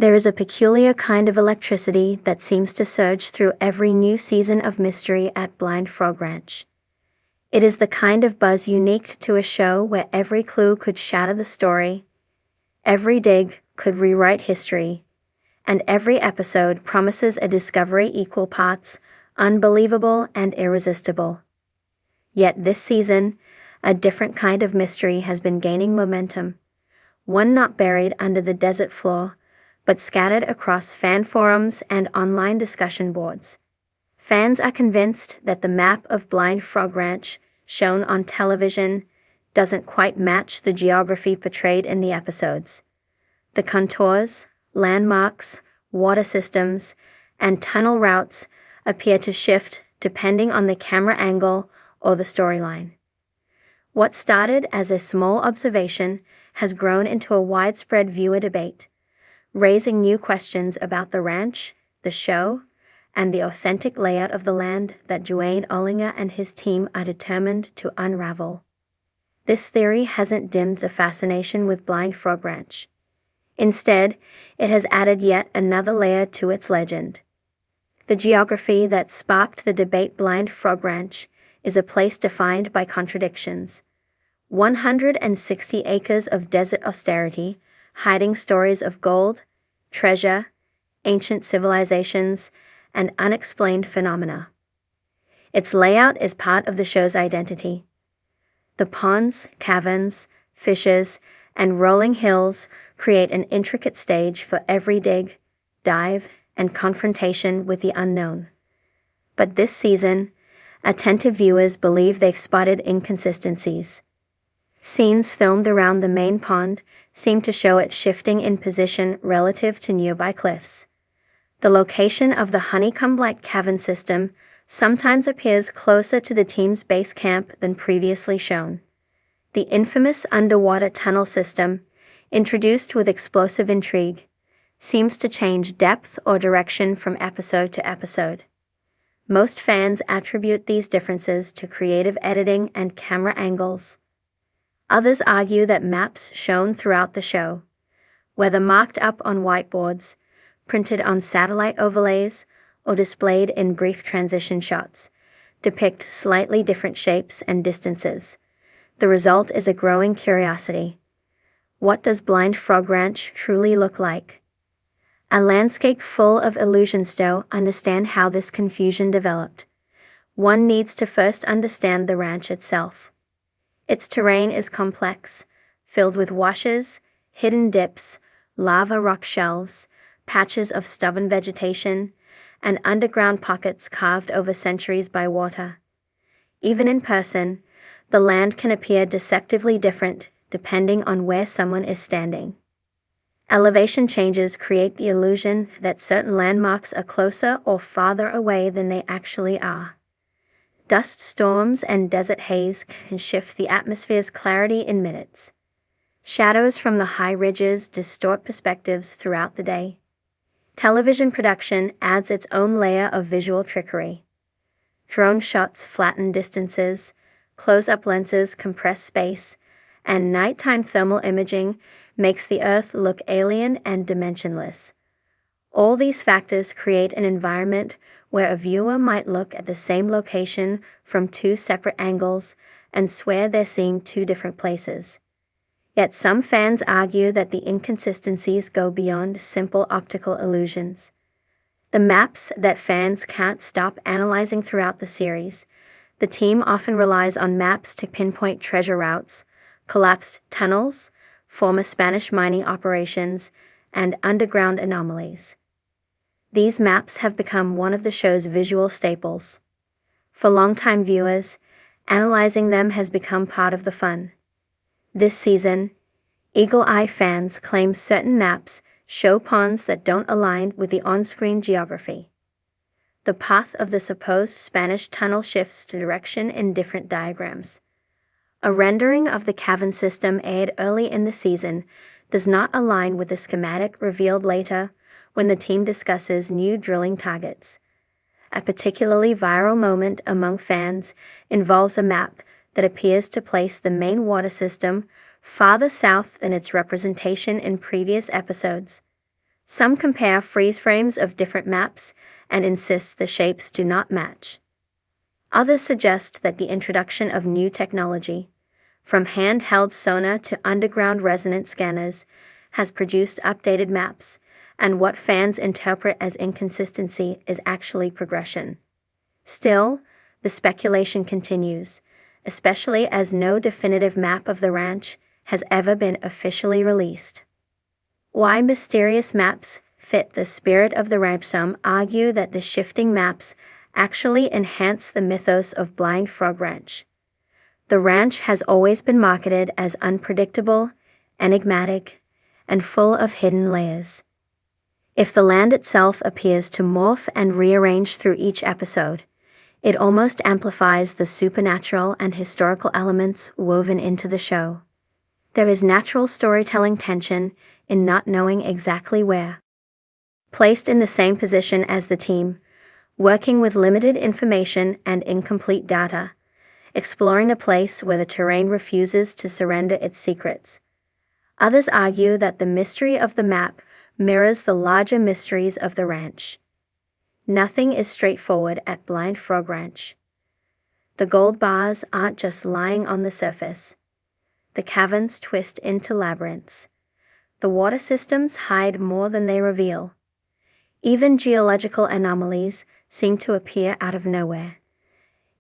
There is a peculiar kind of electricity that seems to surge through every new season of mystery at Blind Frog Ranch. It is the kind of buzz unique to a show where every clue could shatter the story, every dig could rewrite history, and every episode promises a discovery equal parts unbelievable and irresistible. Yet this season, a different kind of mystery has been gaining momentum, one not buried under the desert floor, but scattered across fan forums and online discussion boards. Fans are convinced that the map of Blind Frog Ranch, shown on television, doesn't quite match the geography portrayed in the episodes. The contours, landmarks, water systems, and tunnel routes appear to shift depending on the camera angle or the storyline. What started as a small observation has grown into a widespread viewer debate, raising new questions about the ranch, the show, and the authentic layout of the land that Duane Ollinger and his team are determined to unravel. This theory hasn't dimmed the fascination with Blind Frog Ranch. Instead, it has added yet another layer to its legend. The geography that sparked the debate Blind Frog Ranch is a place defined by contradictions. 160 acres of desert austerity, hiding stories of gold, treasure, ancient civilizations, and unexplained phenomena. Its layout is part of the show's identity. The ponds, caverns, fissures, and rolling hills create an intricate stage for every dig, dive, and confrontation with the unknown. But this season, attentive viewers believe they've spotted inconsistencies. Scenes filmed around the main pond seem to show it shifting in position relative to nearby cliffs. The location of the honeycomb-like cavern system sometimes appears closer to the team's base camp than previously shown. The infamous underwater tunnel system, introduced with explosive intrigue, seems to change depth or direction from episode to episode. Most fans attribute these differences to creative editing and camera angles. Others argue that maps shown throughout the show, whether marked up on whiteboards, printed on satellite overlays, or displayed in brief transition shots, depict slightly different shapes and distances. The result is a growing curiosity. What does Blind Frog Ranch truly look like? A landscape full of illusions. To understand how this confusion developed, one needs to first understand the ranch itself. Its terrain is complex, filled with washes, hidden dips, lava rock shelves, patches of stubborn vegetation, and underground pockets carved over centuries by water. Even in person, the land can appear deceptively different depending on where someone is standing. Elevation changes create the illusion that certain landmarks are closer or farther away than they actually are. Dust storms and desert haze can shift the atmosphere's clarity in minutes. Shadows from the high ridges distort perspectives throughout the day. Television production adds its own layer of visual trickery. Drone shots flatten distances, close-up lenses compress space, and nighttime thermal imaging makes the Earth look alien and dimensionless. All these factors create an environment where a viewer might look at the same location from two separate angles and swear they're seeing two different places. Yet some fans argue that the inconsistencies go beyond simple optical illusions. The maps that fans can't stop analyzing throughout the series, the team often relies on maps to pinpoint treasure routes, collapsed tunnels, former Spanish mining operations, and underground anomalies. These maps have become one of the show's visual staples. For longtime viewers, analyzing them has become part of the fun. This season, Eagle Eye fans claim certain maps show ponds that don't align with the on-screen geography. The path of the supposed Spanish tunnel shifts to direction in different diagrams. A rendering of the cavern system aired early in the season does not align with the schematic revealed later when the team discusses new drilling targets. A particularly viral moment among fans involves a map that appears to place the main water system farther south than its representation in previous episodes. Some compare freeze frames of different maps and insist the shapes do not match. Others suggest that the introduction of new technology, from handheld sonar to underground resonance scanners, has produced updated maps, and what fans interpret as inconsistency is actually progression. Still, the speculation continues, especially as no definitive map of the ranch has ever been officially released. Why mysterious maps fit the spirit of the ranch? Some argue that the shifting maps actually enhance the mythos of Blind Frog Ranch. The ranch has always been marketed as unpredictable, enigmatic, and full of hidden layers. If the land itself appears to morph and rearrange through each episode, it almost amplifies the supernatural and historical elements woven into the show. There is natural storytelling tension in not knowing exactly where. Placed in the same position as the team, working with limited information and incomplete data, exploring a place where the terrain refuses to surrender its secrets. Others argue that the mystery of the map mirrors the larger mysteries of the ranch. Nothing is straightforward at Blind Frog Ranch. The gold bars aren't just lying on the surface. The caverns twist into labyrinths. The water systems hide more than they reveal. Even geological anomalies seem to appear out of nowhere.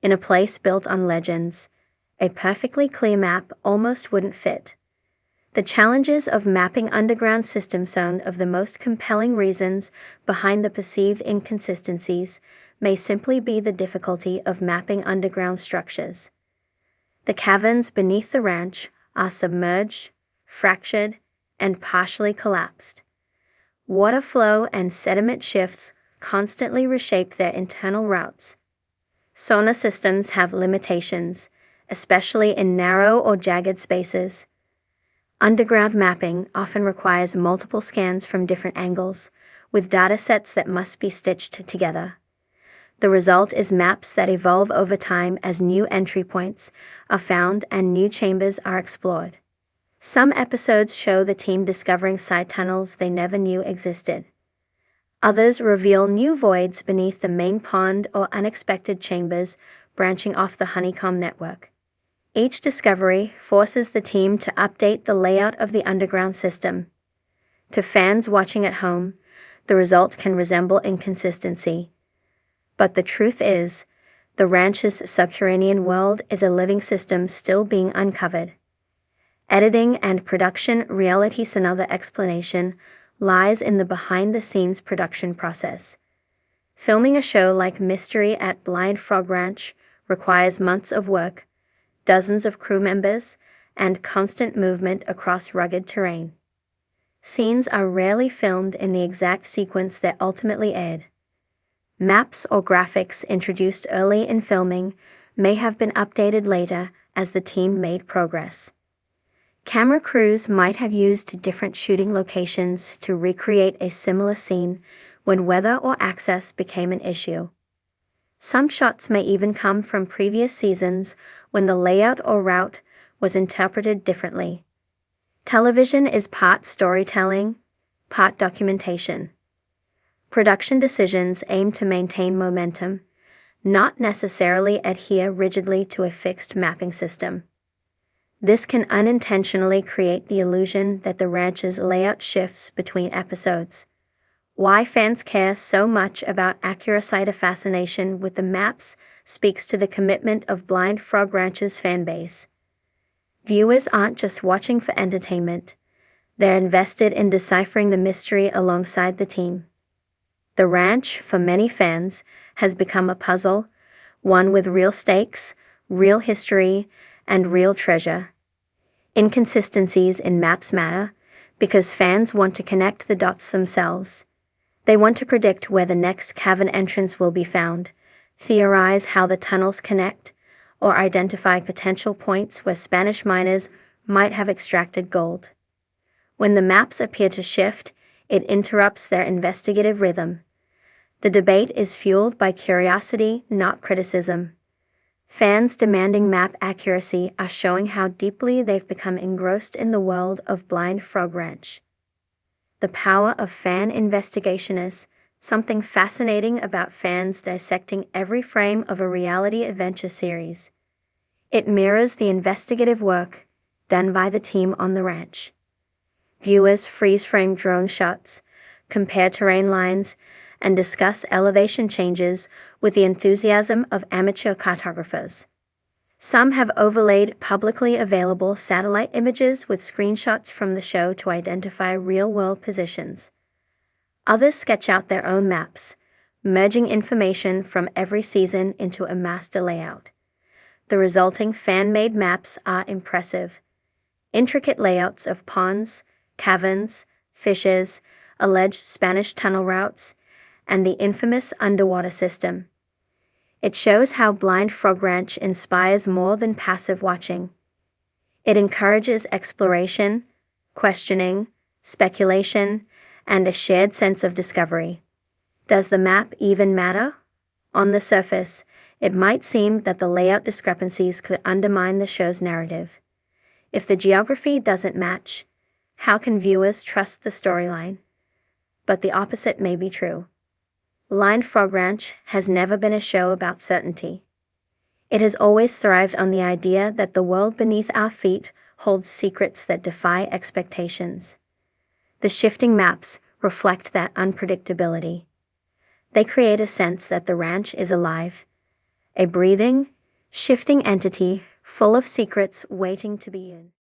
In a place built on legends, a perfectly clear map almost wouldn't fit. The challenges of mapping underground systems, one of the most compelling reasons behind the perceived inconsistencies, may simply be the difficulty of mapping underground structures. The caverns beneath the ranch are submerged, fractured, and partially collapsed. Water flow and sediment shifts constantly reshape their internal routes. Sonar systems have limitations, especially in narrow or jagged spaces. Underground mapping often requires multiple scans from different angles, with datasets that must be stitched together. The result is maps that evolve over time as new entry points are found and new chambers are explored. Some episodes show the team discovering side tunnels they never knew existed. Others reveal new voids beneath the main pond or unexpected chambers branching off the honeycomb network. Each discovery forces the team to update the layout of the underground system. To fans watching at home, the result can resemble inconsistency. But the truth is, the ranch's subterranean world is a living system still being uncovered. Editing and production realities. Another explanation lies in the behind-the-scenes production process. Filming a show like Mystery at Blind Frog Ranch requires months of work, dozens of crew members, and constant movement across rugged terrain. Scenes are rarely filmed in the exact sequence that ultimately aired. Maps or graphics introduced early in filming may have been updated later as the team made progress. Camera crews might have used different shooting locations to recreate a similar scene when weather or access became an issue. Some shots may even come from previous seasons when the layout or route was interpreted differently. Television is part storytelling, part documentation. Production decisions aim to maintain momentum, not necessarily adhere rigidly to a fixed mapping system. This can unintentionally create the illusion that the ranch's layout shifts between episodes. Why fans care so much about accuracy. The fascination with the maps speaks to the commitment of Blind Frog Ranch's fanbase. Viewers aren't just watching for entertainment, they're invested in deciphering the mystery alongside the team. The ranch, for many fans, has become a puzzle, one with real stakes, real history, and real treasure. Inconsistencies in maps matter because fans want to connect the dots themselves. They want to predict where the next cavern entrance will be found, theorize how the tunnels connect, or identify potential points where Spanish miners might have extracted gold. When the maps appear to shift, it interrupts their investigative rhythm. The debate is fueled by curiosity, not criticism. Fans demanding map accuracy are showing how deeply they've become engrossed in the world of Blind Frog Ranch. The power of fan investigation is something fascinating about fans dissecting every frame of a reality adventure series. It mirrors the investigative work done by the team on the ranch. Viewers freeze-frame drone shots, compare terrain lines, and discuss elevation changes with the enthusiasm of amateur cartographers. Some have overlaid publicly available satellite images with screenshots from the show to identify real-world positions. Others sketch out their own maps, merging information from every season into a master layout. The resulting fan-made maps are impressive. Intricate layouts of ponds, caverns, fissures, alleged Spanish tunnel routes, and the infamous underwater system. It shows how Blind Frog Ranch inspires more than passive watching. It encourages exploration, questioning, speculation, and a shared sense of discovery. Does the map even matter? On the surface, it might seem that the layout discrepancies could undermine the show's narrative. If the geography doesn't match, how can viewers trust the storyline? But the opposite may be true. Blind Frog Ranch has never been a show about certainty. It has always thrived on the idea that the world beneath our feet holds secrets that defy expectations. The shifting maps reflect that unpredictability. They create a sense that the ranch is alive, a breathing, shifting entity full of secrets waiting to be in.